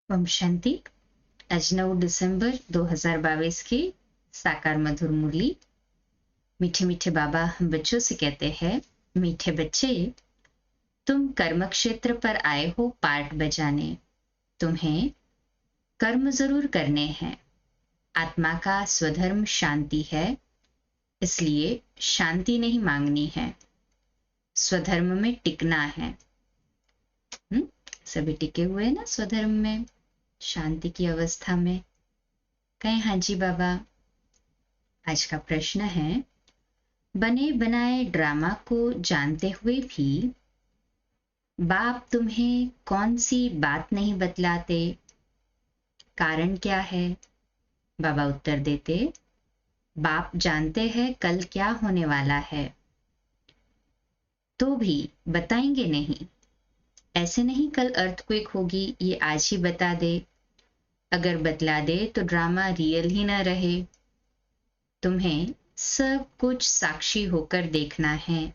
ओम शांति। आज 9 दिसंबर 2022 की साकार मधुर मुरली। मीठे मीठे बाबा हम बच्चों से कहते हैं, मीठे बच्चे, तुम कर्म क्षेत्र पर आए हो पार्ट बजाने। तुम्हें कर्म जरूर करने हैं। आत्मा का स्वधर्म शांति है, इसलिए शांति नहीं मांगनी है, स्वधर्म में टिकना है। सभी टिके हुए ना स्वधर्म में, शांति की अवस्था में। कहें हाँ जी बाबा। आज का प्रश्न है, बने बनाए ड्रामा को जानते हुए भी बाप तुम्हें कौन सी बात नहीं बतलाते, कारण क्या है? बाबा उत्तर देते, बाप जानते हैं कल क्या होने वाला है, तो भी बताएंगे नहीं। ऐसे नहीं कल अर्थक्वेक होगी ये आज ही बता दे। अगर बतला दे तो ड्रामा रियल ही ना रहे। तुम्हें सब कुछ साक्षी होकर देखना है।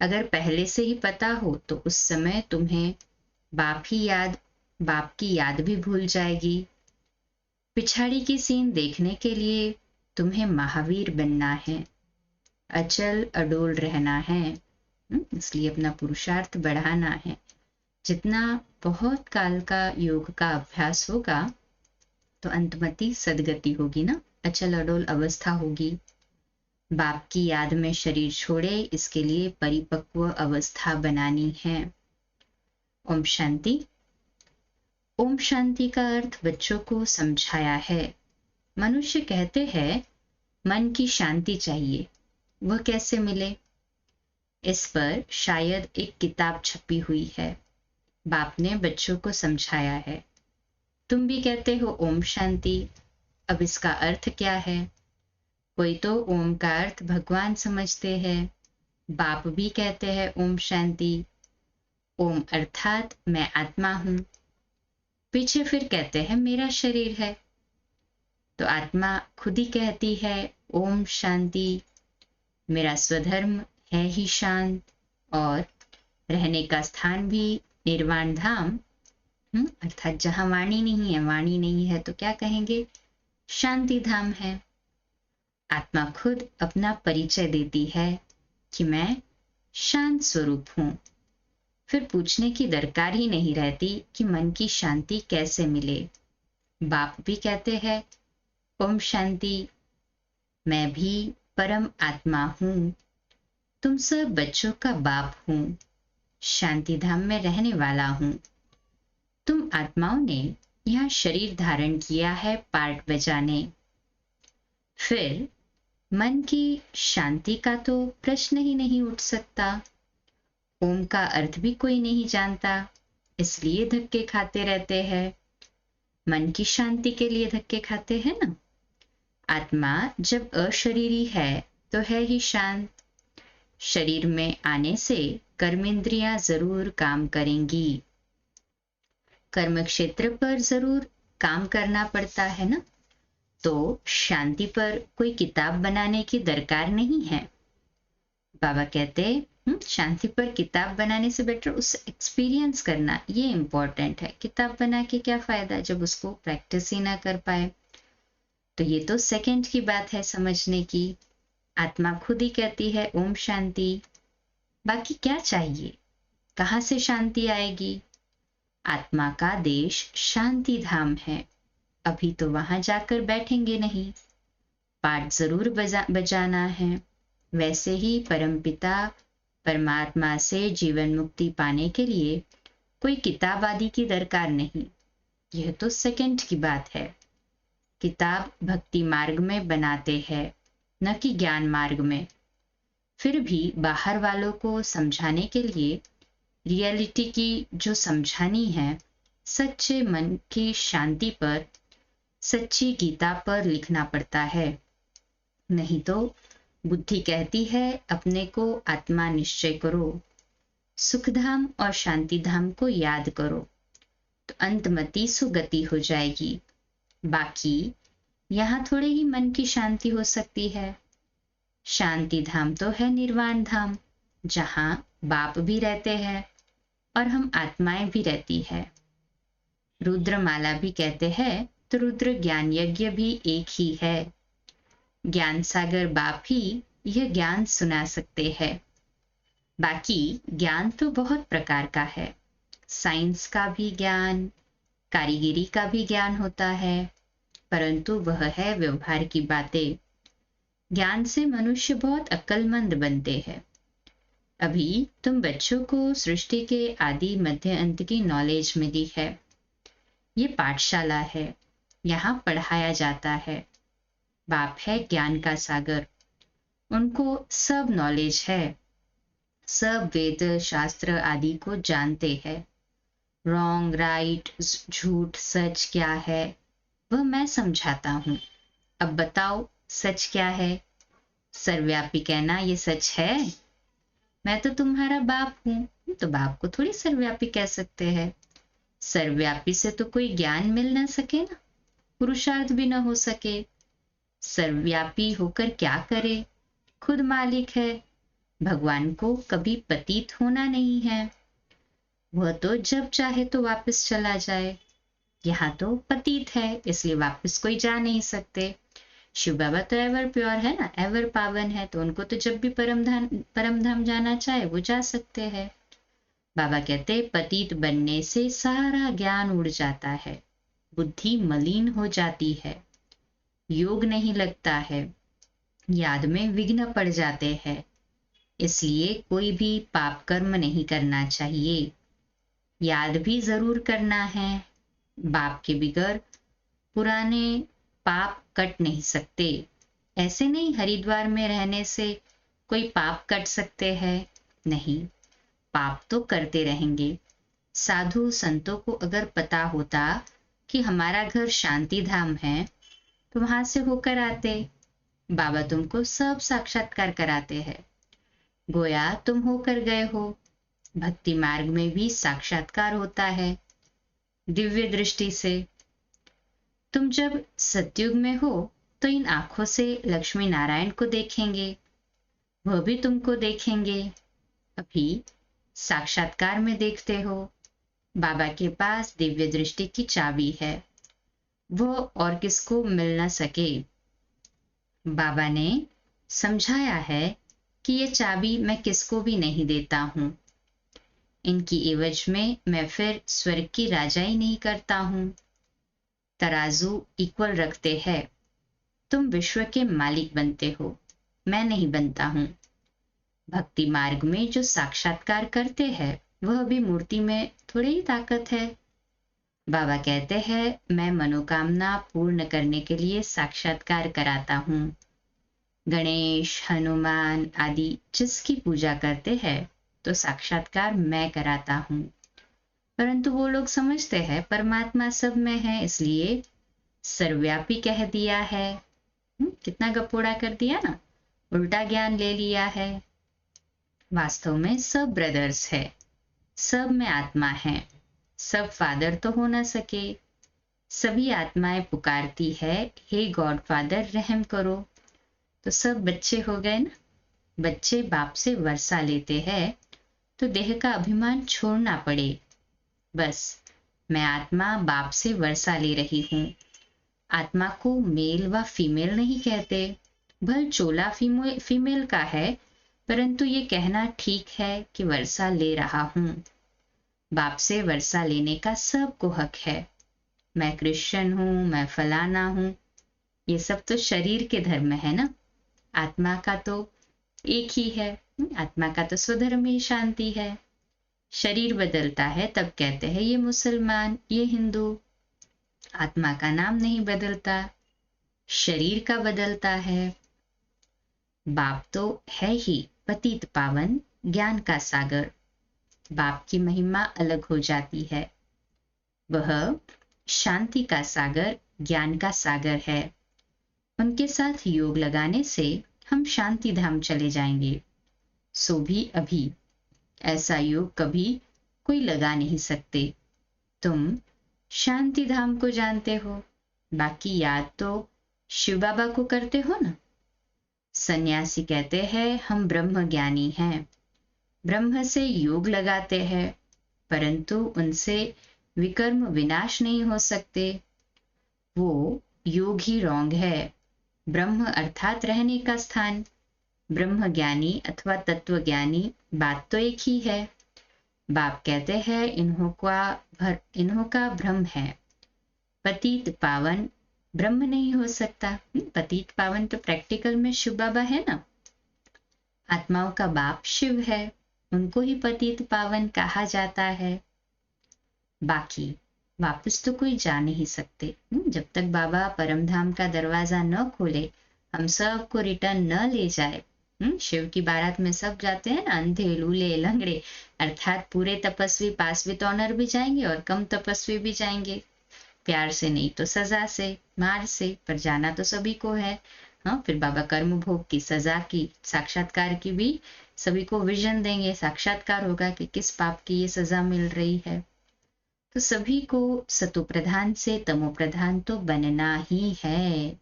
अगर पहले से ही पता हो तो उस समय तुम्हें बाप की याद भी भूल जाएगी। पिछाड़ी की सीन देखने के लिए तुम्हें महावीर बनना है, अचल अडोल रहना है। इसलिए अपना पुरुषार्थ बढ़ाना है। जितना बहुत काल का योग का अभ्यास होगा तो अंतमति सदगति होगी ना, अचल अडोल अवस्था होगी। बाप की याद में शरीर छोड़े, इसके लिए परिपक्व अवस्था बनानी है। ओम शांति। ओम शांति का अर्थ बच्चों को समझाया है। मनुष्य कहते हैं मन की शांति चाहिए, वह कैसे मिले? इस पर शायद एक किताब छपी हुई है। बाप ने बच्चों को समझाया है। तुम भी कहते हो ओम शांति। अब इसका अर्थ क्या है? कोई तो ओम का अर्थ भगवान समझते हैं। बाप भी कहते हैं ओम शांति। ओम अर्थात मैं आत्मा हूं। पीछे फिर कहते हैं मेरा शरीर है। तो आत्मा खुद ही कहती है ओम शांति। मेरा स्वधर्म है ही शांत, और रहने का स्थान भी निर्वाण धाम, अर्थात जहां वाणी नहीं है, वाणी नहीं है तो क्या कहेंगे, शांति धाम है। आत्मा खुद अपना परिचय देती है कि मैं शांत स्वरूप हूं। फिर पूछने की दरकार ही नहीं रहती कि मन की शांति कैसे मिले। बाप भी कहते हैं ओम शांति। मैं भी परम आत्मा हूं। तुम सब बच्चों का बाप हूं, शांति धाम में रहने वाला हूं। तुम आत्माओं ने यहां शरीर धारण किया है पार्ट बजाने। फिर मन की शांति का तो प्रश्न ही नहीं उठ सकता। ओम का अर्थ भी कोई नहीं जानता, इसलिए धक्के खाते रहते हैं। मन की शांति के लिए धक्के खाते हैं ना। आत्मा जब अशरीरी है तो है ही शांत। शरीर में आने से कर्मेंद्रियां जरूर काम करेंगी। कर्म क्षेत्र पर जरूर काम करना पड़ता है ना, तो शांति पर कोई किताब बनाने की दरकार नहीं है। बाबा कहते शांति पर किताब बनाने से बेटर उससे एक्सपीरियंस करना, ये इंपॉर्टेंट है। किताब बना के क्या फायदा जब उसको प्रैक्टिस ही ना कर पाए। तो ये तो सेकंड की बात है समझने की। आत्मा खुद ही कहती है ओम शांति। बाकी क्या चाहिए, कहां से शांति आएगी? आत्मा का देश शांति धाम है। अभी तो वहां जाकर बैठेंगे नहीं, पाठ जरूर बजाना है। वैसे ही परमपिता परमात्मा से जीवन मुक्ति पाने के लिए कोई किताब आदि की दरकार नहीं। यह तो सेकंड की बात है। किताब भक्ति मार्ग में बनाते हैं, न कि ज्ञान मार्ग में। फिर भी बाहर वालों को समझाने के लिए रियलिटी की जो समझानी है, सच्चे मन की शांति पर, सच्ची गीता पर लिखना पड़ता है। नहीं तो बुद्धि कहती है अपने को आत्मा निश्चय करो, सुखधाम और शांति धाम को याद करो, तो अंतमति सुगति हो जाएगी। बाकी यहां थोड़े ही मन की शांति हो सकती है। शांति धाम तो है निर्वाण धाम, जहां बाप भी रहते हैं और हम आत्माएं भी रहती है। रुद्रमाला भी कहते हैं तो रुद्र ज्ञान यज्ञ भी एक ही है। ज्ञान सागर बाप ही यह ज्ञान सुना सकते हैं। बाकी ज्ञान तो बहुत प्रकार का है। साइंस का भी ज्ञान, कारीगरी का भी ज्ञान होता है, परंतु वह है व्यवहार की बातें। ज्ञान से मनुष्य बहुत अक्लमंद बनते हैं। अभी तुम बच्चों को सृष्टि के आदि मध्य अंत की नॉलेज मिली है। ये पाठशाला है, यहाँ पढ़ाया जाता है। बाप है ज्ञान का सागर, उनको सब नॉलेज है, सब वेद शास्त्र आदि को जानते हैं। रॉन्ग राइट, झूठ सच क्या है वह मैं समझाता हूँ। अब बताओ सच क्या है? सर्वव्यापी कहना ये सच है? मैं तो तुम्हारा बाप हूँ, तो बाप को थोड़ी सर्वव्यापी कह सकते हैं। सर्वव्यापी से तो कोई ज्ञान मिल ना सके ना, पुरुषार्थ भी ना हो सके। सर्वव्यापी होकर क्या करे? खुद मालिक है। भगवान को कभी पतित होना नहीं है। वह तो जब चाहे तो वापस चला जाए। यहाँ तो पतित है, इसलिए वापस कोई जा नहीं सकते। शिव बाबा तो एवर प्योर है ना, एवर पावन है, तो उनको तो जब भी परम धाम जाना चाहे वो जा सकते हैं। बाबा कहते पतित बनने से सारा ज्ञान उड़ जाता है, बुद्धि मलिन हो जाती है, योग नहीं लगता है, याद में विघ्न पड़ जाते हैं। इसलिए कोई भी पाप कर्म नहीं करना चाहिए। याद भी जरूर करना है। बाप के बिगर पुराने पाप कट नहीं सकते। ऐसे नहीं हरिद्वार में रहने से कोई पाप कट सकते हैं, नहीं, पाप तो करते रहेंगे। साधु संतों को अगर पता होता कि हमारा घर शांति धाम है तो वहां से होकर आते। बाबा तुमको सब साक्षात्कार कराते हैं, गोया तुम होकर गए हो। भक्ति मार्ग में भी साक्षात्कार होता है दिव्य दृष्टि से। तुम जब सतयुग में हो तो इन आंखों से लक्ष्मी नारायण को देखेंगे, वह भी तुमको देखेंगे। अभी साक्षात्कार में देखते हो। बाबा के पास दिव्य दृष्टि की चाबी है, वो और किसको मिल न सके। बाबा ने समझाया है कि ये चाबी मैं किसको भी नहीं देता हूँ। इनकी एवज में मैं फिर स्वर्ग की राजाई नहीं करता हूँ। तराजू इक्वल रखते हैं। तुम विश्व के मालिक बनते हो, मैं नहीं बनता हूँ। भक्ति मार्ग में जो साक्षात्कार करते हैं वह भी मूर्ति में थोड़ी ही ताकत है। बाबा कहते हैं मैं मनोकामना पूर्ण करने के लिए साक्षात्कार कराता हूँ। गणेश हनुमान आदि जिसकी पूजा करते हैं तो साक्षात्कार मैं कराता हूँ। परंतु वो लोग समझते हैं परमात्मा सब में है, इसलिए सर्वव्यापी कह दिया है। कितना गपोड़ा कर दिया ना, उल्टा ज्ञान ले लिया है। वास्तव में सब ब्रदर्स है, सब में आत्मा है। सब फादर तो हो ना सके। सभी आत्माएं पुकारती है हे गॉड फादर रहम करो, तो सब बच्चे हो गए ना। बच्चे बाप से वर्षा लेते हैं तो देह का अभिमान छोड़ना पड़े। बस मैं आत्मा बाप से वर्षा ले रही हूँ। आत्मा को मेल व फीमेल नहीं कहते। भल चोला फीमेल का है, परंतु ये कहना ठीक है कि वर्षा ले रहा हूँ। बाप से वर्षा लेने का सबको हक है। मैं क्रिश्चियन हूँ, मैं फलाना हूँ, ये सब तो शरीर के धर्म है ना। आत्मा का तो एक ही है। आत्मा का तो स्वधर्म ही शांति है। शरीर बदलता है तब कहते हैं ये मुसलमान, ये हिंदू। आत्मा का नाम नहीं बदलता, शरीर का बदलता है। बाप तो है ही पतित पावन ज्ञान का सागर। बाप की महिमा अलग हो जाती है। वह शांति का सागर, ज्ञान का सागर है। उनके साथ योग लगाने से हम शांति धाम चले जाएंगे। सो भी अभी ऐसा योग कभी कोई लगा नहीं सकते। तुम शांति धाम को जानते हो, बाकी याद तो शिव बाबा को करते हो ना। सन्यासी कहते हैं हम ब्रह्म ज्ञानी हैं, ब्रह्म से योग लगाते हैं, परंतु उनसे विकर्म विनाश नहीं हो सकते, वो योग ही रॉन्ग है। ब्रह्म अर्थात रहने का स्थान, ब्रह्म ज्ञानी अथवा तत्व ज्ञानी, बात तो एक ही है। बाप कहते हैं इन्हों का भ्रम है। पतित पावन ब्रह्म नहीं हो सकता। पतित पावन तो प्रैक्टिकल में शिव बाबा है ना, आत्माओं का बाप शिव है, उनको ही पतित पावन कहा जाता है। बाकी वापस तो कोई जा नहीं सकते। जब तक बाबा परमधाम का दरवाजा न खोले, हम सब को रिटर्न न ले जाए। शिव की बारात में सब जाते हैं ना, अंधे लूले लंगड़े, अर्थात पूरे तपस्वी पास विद ऑनर भी जाएंगे और कम तपस्वी भी जाएंगे। प्यार से नहीं तो सजा से, मार से, पर जाना तो सभी को है। हाँ, फिर बाबा कर्म भोग की, सजा की, साक्षात्कार की भी सभी को विजन देंगे, साक्षात्कार होगा कि किस पाप की ये सजा मिल रही है। तो सभी को सतो प्रधान से तमो प्रधान तो बनना ही है।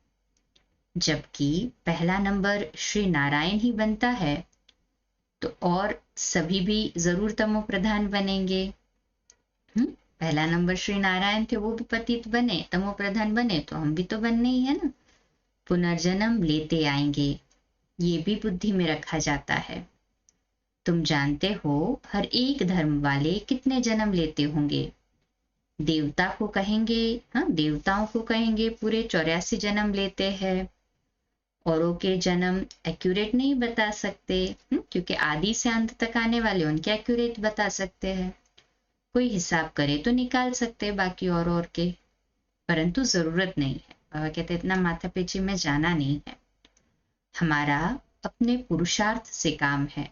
जबकि पहला नंबर श्री नारायण ही बनता है, तो और सभी भी जरूर तमो प्रधान बनेंगे। पहला नंबर श्री नारायण थे, वो भी पतित बने, तमो प्रधान बने, तो हम भी तो बनने ही है ना। पुनर्जन्म लेते आएंगे, ये भी बुद्धि में रखा जाता है। तुम जानते हो हर एक धर्म वाले कितने जन्म लेते होंगे। देवता को कहेंगे, हाँ देवताओं को कहेंगे पूरे 84 जन्म लेते हैं। औरों के जन्म एक्यूरेट नहीं बता सकते, क्योंकि आदि से अंत तक आने वाले उनके एक्यूरेट बता सकते हैं। कोई हिसाब करे तो निकाल सकते हैं बाकी और के, परंतु जरूरत नहीं है। बाबा कहते इतना माथापेची में जाना नहीं है। हमारा अपने पुरुषार्थ से काम है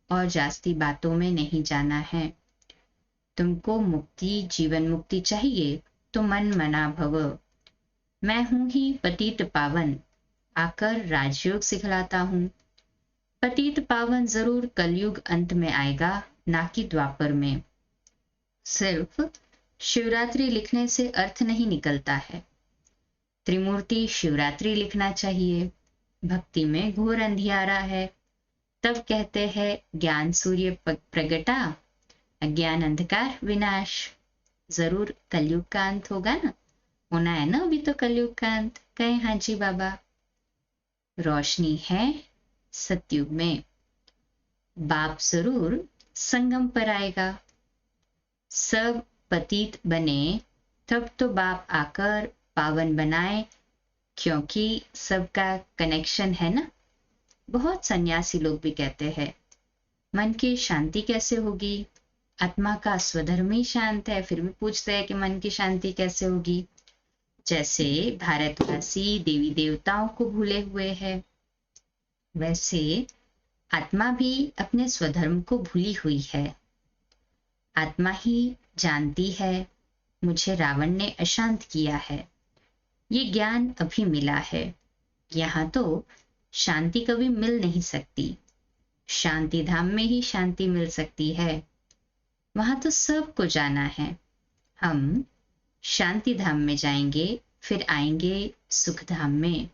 और जास्ती बातों में नहीं जाना है। तुमको मुक्ति, जीवन मुक्ति चाहिए तो मन मना भव। मैं हूं ही पतित पावन, आकर राजयोग सिखलाता हूं। पतित पावन जरूर कलयुग अंत में आएगा, ना कि द्वापर में। सिर्फ शिवरात्रि लिखने से अर्थ नहीं निकलता है। त्रिमूर्ति शिवरात्रि लिखना चाहिए। भक्ति में घोर अंधियारा है, तब कहते हैं ज्ञान सूर्य प्रगटा, अज्ञान अंधकार विनाश। जरूर कलयुग का अंत होगा ना, होना है ना अभी तो कलयुग का अंत। कहे हाँ जी बाबा, रोशनी है सतयुग में, बाप जरूर संगम पर आएगा। सब पतित बने तब तो बाप आकर पावन बनाए, क्योंकि सबका कनेक्शन है ना। बहुत सन्यासी लोग भी कहते हैं मन की शांति कैसे होगी, आत्मा का स्वधर्म ही शांत है, फिर भी पूछते हैं कि मन की शांति कैसे होगी। जैसे भारतवासी देवी देवताओं को भूले हुए हैं, वैसे आत्मा भी अपने स्वधर्म को भूली हुई है। आत्मा ही जानती है मुझे रावण ने अशांत किया है, ये ज्ञान अभी मिला है। यहाँ तो शांति कभी मिल नहीं सकती, शांति धाम में ही शांति मिल सकती है। वहां तो सबको जाना है। हम शांति धाम में जाएंगे, फिर आएंगे सुख धाम में।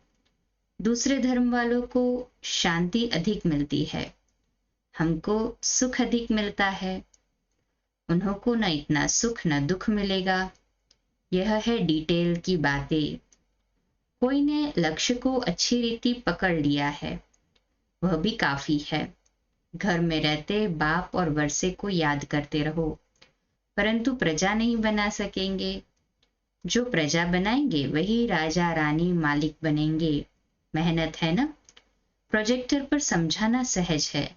दूसरे धर्म वालों को शांति अधिक मिलती है, हमको सुख अधिक मिलता है। उन्हों को न इतना सुख न दुख मिलेगा। यह है डिटेल की बातें। कोई ने लक्ष्य को अच्छी रीति पकड़ लिया है, वह भी काफी है। घर में रहते बाप और वर्षे को याद करते रहो, परंतु प्रजा नहीं बना सकेंगे। जो प्रजा बनाएंगे वही राजा रानी मालिक बनेंगे। मेहनत है ना। प्रोजेक्टर पर समझाना सहज है,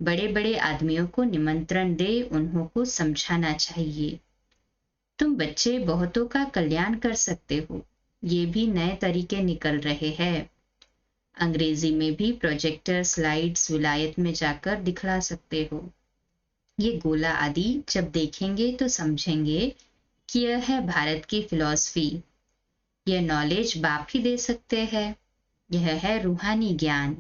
बड़े बड़े आदमियों को निमंत्रण दे उन्हों को समझाना चाहिए। तुम बच्चे बहुतों का कल्याण कर सकते हो, ये भी नए तरीके निकल रहे हैं। अंग्रेजी में भी प्रोजेक्टर स्लाइड्स विलायत में जाकर दिखला सकते हो। ये गोला आदि जब देखेंगे तो समझेंगे कि यह है भारत की फिलॉसफी। यह नॉलेज बाप ही दे सकते हैं। यह है रूहानी ज्ञान,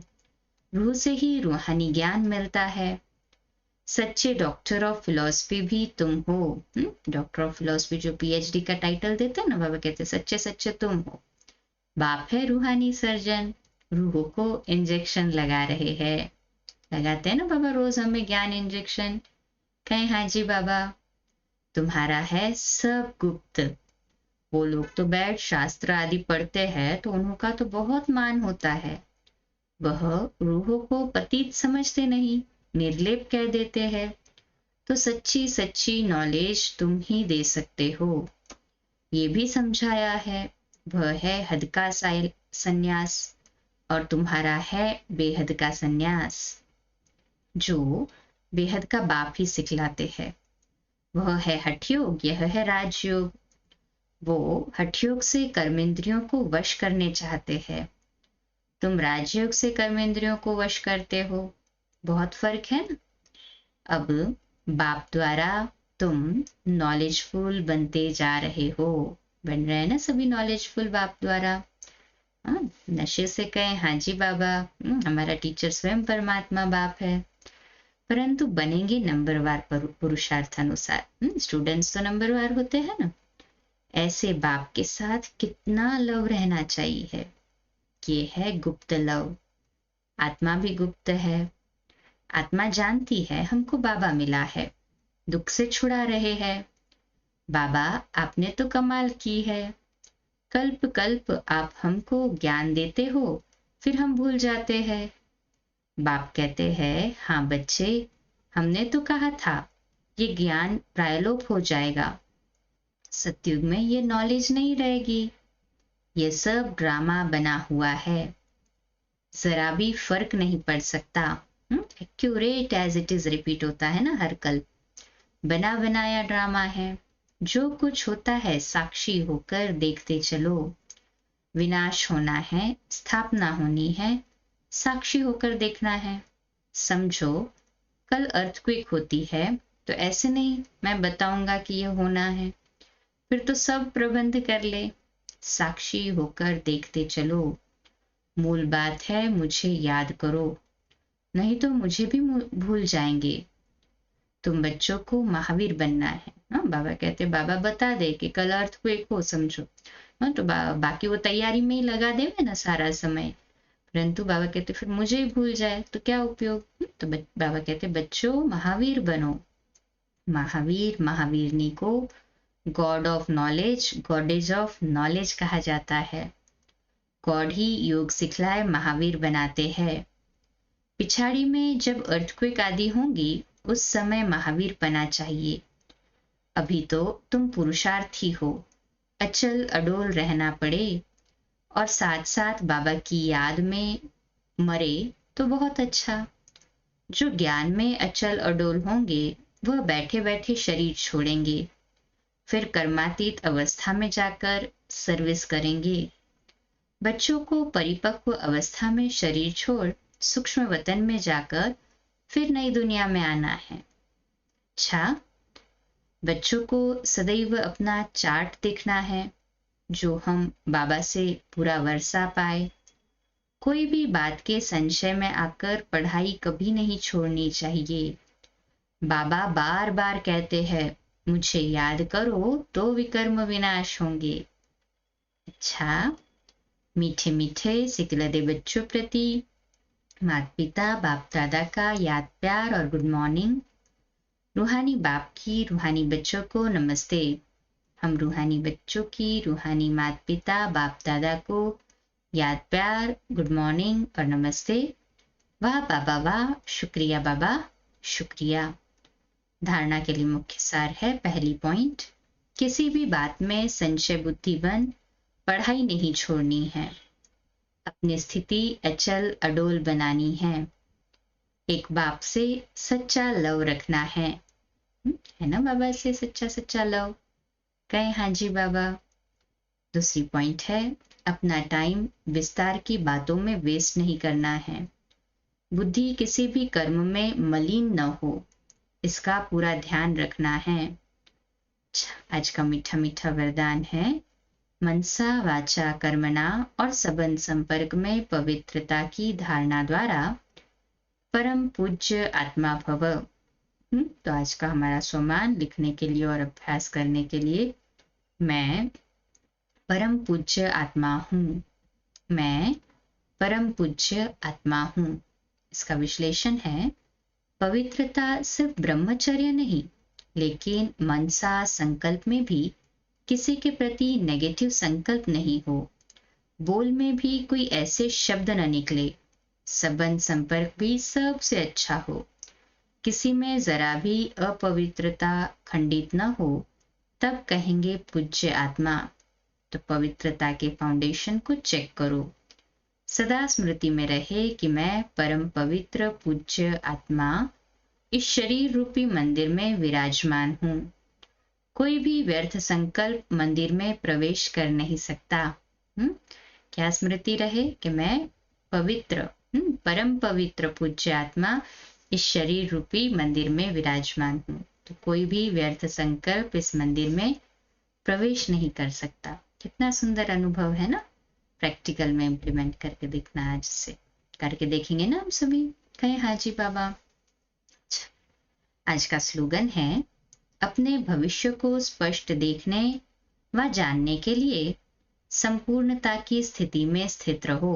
रूह से ही रूहानी ज्ञान मिलता है। सच्चे डॉक्टर ऑफ फिलॉसफी भी तुम हो। डॉक्टर ऑफ फिलॉसफी जो पीएचडी का टाइटल देते हैं ना, बाबा कहते सच्चे सच्चे तुम हो। बाप है रूहानी सर्जन, रूहों को इंजेक्शन लगा रहे हैं। लगाते हैं ना बाबा रोज हमें ज्ञान इंजेक्शन। कहें हाँ जी बाबा। तुम्हारा है सब गुप्त। वो लोग तो बैठ शास्त्र आदि पढ़ते हैं तो उनका तो बहुत मान होता है। वह रूहों को पतित समझते नहीं, निर्लेप कह देते हैं। तो सच्ची सच्ची नॉलेज तुम ही दे सकते हो। ये भी समझाया है, वह है हद का संन्यास और तुम्हारा है बेहद का संन्यास। जो बेहद का बाप ही सिखलाते हैं। वह है हठयोग, यह है राजयोग। वो हठयोग से कर्मेंद्रियों को वश करने चाहते हैं, तुम राजयोग से कर्मेंद्रियों को वश करते हो। बहुत फर्क है ना। अब बाप द्वारा तुम नॉलेजफुल बनते जा रहे हो, बन रहे हैं ना सभी नॉलेजफुल बाप द्वारा। हाँ, नशे से कहें हाँ जी बाबा, हमारा टीचर स्वयं परमात्मा बाप है। परंतु बनेंगे नंबरवार पुरुषार्थानुसार। स्टूडेंट्स तो नंबरवार होते हैं ना। ऐसे बाप के साथ कितना लव रहना चाहिए। ये है गुप्त लव। आत्मा भी गुप्त है। आत्मा जानती है हमको बाबा मिला है, दुख से छुड़ा रहे हैं। बाबा आपने तो कमाल की है, कल्प कल्प आप हमको ज्ञान देते हो, फिर हम भूल जाते हैं। बाप कहते हैं हाँ बच्चे, हमने तो कहा था ये ज्ञान प्रायलोप हो जाएगा, सतयुग में ये नॉलेज नहीं रहेगी, ये सब ड्रामा बना हुआ है, जरा भी फर्क नहीं पड़ सकता। Accurate as it is repeat होता है ना हर कल। बना बनाया ड्रामा है। जो कुछ होता है साक्षी होकर देखते चलो। विनाश होना है, स्थापना होनी है, साक्षी होकर देखना है। समझो कल अर्थक्वेक होती है तो ऐसे नहीं मैं बताऊंगा कि यह होना है, फिर तो सब प्रबंध कर ले। साक्षी होकर देखते चलो। मूल बात है मुझे याद करो, नहीं तो मुझे भी भूल जाएंगे। तुम बच्चों को महावीर बनना है। हाँ, बाबा कहते बाबा बता दे कि कल अर्थक्वेक हो समझो। हाँ, तो बाकी वो तैयारी में ही लगा देवे ना सारा समय। परंतु बाबा कहते फिर मुझे ही भूल जाए तो क्या उपयोग। तो बाबा कहते बच्चों महावीर बनो। महावीर महावीरनी को God of knowledge, goddess of knowledge कहा जाता है। गॉड ही योग सिखलाए महावीर बनाते हैं। पिछाड़ी में जब अर्थक्वेक आदि होंगी उस समय महावीर बना चाहिए। अभी तो तुम पुरुषार्थी हो, अचल अडोल रहना पड़े और साथ साथ बाबा की याद में मरे तो बहुत अच्छा। जो ज्ञान में अचल अडोल होंगे वह बैठे बैठे शरीर छोड़ेंगे, फिर कर्मातीत अवस्था में जाकर सर्विस करेंगे। बच्चों को परिपक्व अवस्था में शरीर छोड़ सूक्ष्म वतन में जाकर फिर नई दुनिया में आना है। अच्छा, बच्चों को सदैव अपना चार्ट देखना है, जो हम बाबा से पूरा वर्षा पाए। कोई भी बात के संशय में आकर पढ़ाई कभी नहीं छोड़नी चाहिए। बाबा बार बार कहते हैं मुझे याद करो तो विकर्म विनाश होंगे। अच्छा, मीठे मीठे सिकलदे बच्चों प्रति माता पिता बाप दादा का याद प्यार और गुड मॉर्निंग। रूहानी बाप की रूहानी बच्चों को नमस्ते। हम रूहानी बच्चों की रूहानी माता पिता बाप दादा को याद प्यार, गुड मॉर्निंग और नमस्ते। वाह बाबा वाह, शुक्रिया बाबा शुक्रिया। धारणा के लिए मुख्य सार है, पहली पॉइंट, किसी भी बात में संशय बुद्धि बन पढ़ाई नहीं छोड़नी है, अपनी स्थिति अचल अडोल बनानी है, एक बाप से सच्चा लव रखना है ना बाबा से सच्चा सच्चा लव। कहे हाँ जी बाबा। दूसरी पॉइंट है, अपना टाइम विस्तार की बातों में वेस्ट नहीं करना है, बुद्धि किसी भी कर्म में मलिन न हो, इसका पूरा ध्यान रखना है। आज का मीठा मीठा वरदान है, मनसा वाचा कर्मणा और सबंध संपर्क में पवित्रता की धारणा द्वारा परम पूज्य आत्मा भव। तो आज का हमारा सोमान लिखने के लिए और अभ्यास करने के लिए, मैं परम पूज्य आत्मा हूँ, मैं परम पूज्य आत्मा हूँ। इसका विश्लेषण है, पवित्रता सिर्फ ब्रह्मचर्य नहीं लेकिन मनसा संकल्प में भी किसी के प्रति नेगेटिव संकल्प नहीं हो, बोल में भी कोई ऐसे शब्द न निकले, संबंध संपर्क भी सबसे अच्छा हो, किसी में जरा भी अपवित्रता खंडित न हो, तब कहेंगे पूज्य आत्मा। तो पवित्रता के फाउंडेशन को चेक करो। सदा स्मृति में रहे कि मैं परम पवित्र पूज्य आत्मा इस शरीर रूपी मंदिर में विराजमान हूँ। कोई भी व्यर्थ संकल्प मंदिर में प्रवेश कर नहीं सकता। क्या स्मृति रहे कि मैं पवित्र परम पवित्र पूज्य आत्मा इस शरीर रूपी मंदिर में विराजमान हूँ, तो कोई भी व्यर्थ संकल्प इस मंदिर में प्रवेश नहीं कर सकता। कितना सुंदर अनुभव है ना। प्रैक्टिकल में इम्प्लीमेंट करके देखना, आज से करके देखेंगे ना हम सभी। कहें हाँ जी बाबा। आज का स्लोगन है, अपने भविष्य को स्पष्ट देखने व जानने के लिए संपूर्णता की स्थिति में स्थित रहो।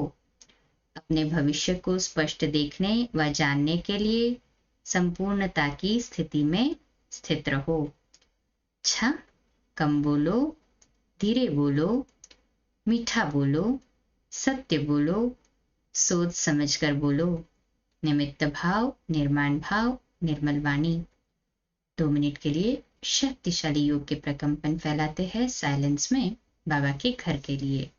अपने भविष्य को स्पष्ट देखने व जानने के लिए संपूर्णता की स्थिति में स्थित रहो। अच्छा, कम बोलो, धीरे बोलो, मीठा बोलो, सत्य बोलो, सोच समझकर बोलो, निमित्त भाव, निर्माण भाव, निर्मल वाणी। 2 मिनट के लिए शक्तिशाली योग के प्रकंपन फैलाते हैं साइलेंस में बाबा के घर के लिए।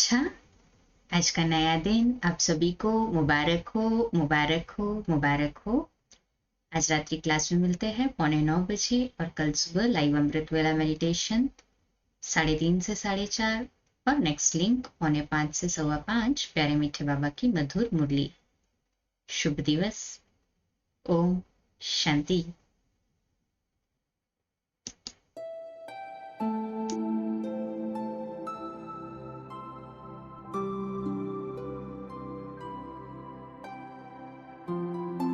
अच्छा, आज का नया दिन आप सभी को मुबारक हो, मुबारक हो, मुबारक हो। आज रात्रि क्लास में मिलते हैं 8:45 बजे और कल सुबह लाइव अमृत वेला मेडिटेशन 3:30 से 4:30 और नेक्स्ट लिंक 4:45 से 5:15 प्यारे मीठे बाबा की मधुर मुरली। शुभ दिवस। ओम शांति।